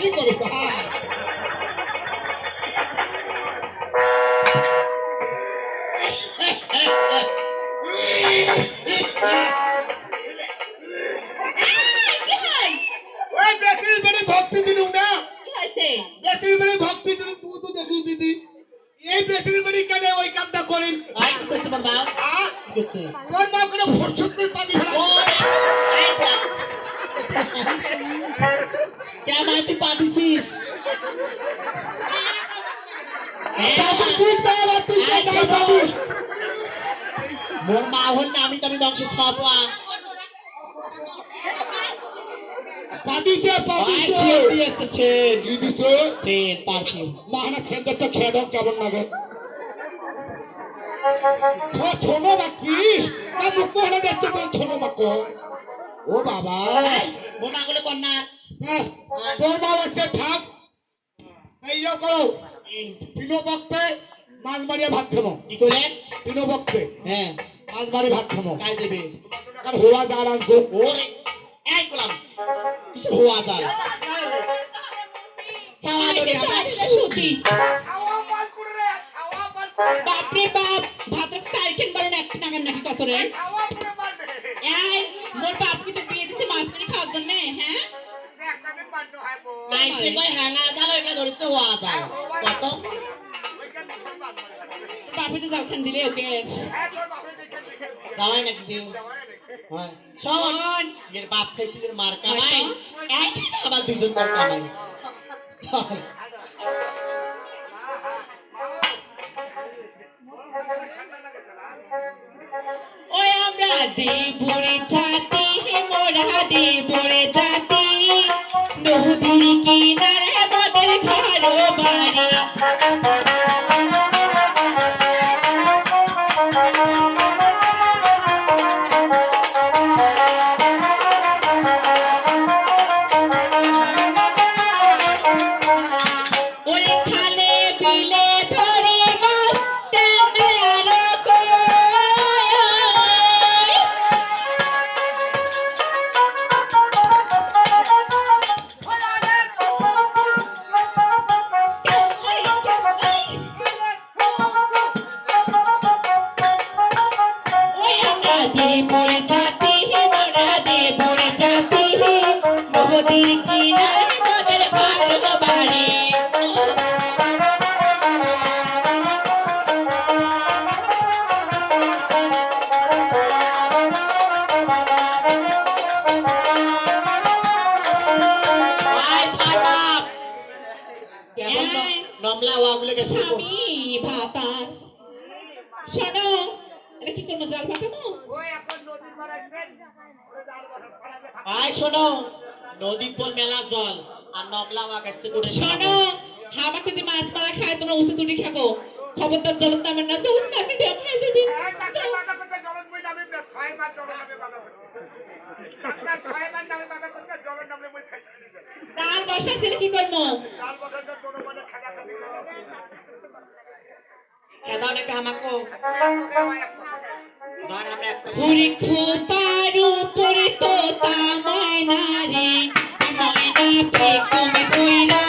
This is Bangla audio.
কি করে ভাই ওই বেশির বেড়ে ভক্তি দিলুম না বেশির বেড়ে ভক্তি দিলুম তুই তো দেখলি দিদি এই বেশির বেড়ে কেন ওই কামটা করেন আই কি করতে বাবা কি করতে তোর মা কোনো ফরসত করে পানি ফেলা কে মাটি পাঠিয়েছিস মোর মা হল না আমি তুমি বংশ স্থাপনা পাদিতে পাদিতে দিয়েছে কি দিছো সেন পারফিউম মানা খেন্দা তো খেয়ে দাও কেমন লাগে ছোনো বাকিস না মুখ মনে দেখতে বল ছোনো বাকো ও বাবা মোর মা গুলো কন্যা তোর মা বাচ্চা থাক এই যে করো তিনো বক্তে মাছ মারিয়া ভাত খামো কি করেন তিনো বক্তে হ্যাঁ মাছ মারি ভাত খামো কাই দেবে আর হওয়া জাল আনছো ওরে এই গোলাম কিছু হওয়া যায় সাওয়া ধরে আমার সুতি বাপরে বাপ ভাদ্র তারিখের বারণ একটা নাগাম নাকি কত রে এই মোর বাপ কি তো বিয়ে দিতে মাছ মারি খাওয়ার জন্য হ্যাঁ মাইসে কই হাঙ্গা জাল ওইটা ধরতে হওয়া যায় কত বাপে তো দোকান দিলে ওকে যাওয়াই নাকি দিও হ্যাঁ শোন এর বাপ খাইছে এর মার কামাই এই আবার দুইজন মার কামাই চল ওই আমরা দেবরে ছাতি মোরা দেবরে ছাতি নদীর কিনারে আমাদের ঘর বাড়ি ওই খালে বিলে ধরি মাছ ট্যাংরা কই ওই আমরা দেবরে ছাতি মোরা দেবরে ছাতি নদীর কিনারে আমাদের ঘর বাড়ি আয় সাবাব কেমন নমলা ওয়াগুলো গেছে স্বামী ভাতার শোনো এটা কি কোনো জাল পাকানো আয় শোনো নদীর পর মেলা জল আর নমলা ওয়া কাছতে করে শোনো আমাকে যদি মাছ মারা খায় তোমরা উঁচু তুলি খাবো খবরদার জলত নামের না জলত নামে ড্যাম হয়ে যাবি ডাল বসা ছেলে কি করবো এদাও একটা আমাকে ধর আমরা একটা ঘুরি খোপার উপরে তোতা ময়না রে ময়না পে কমে কইরা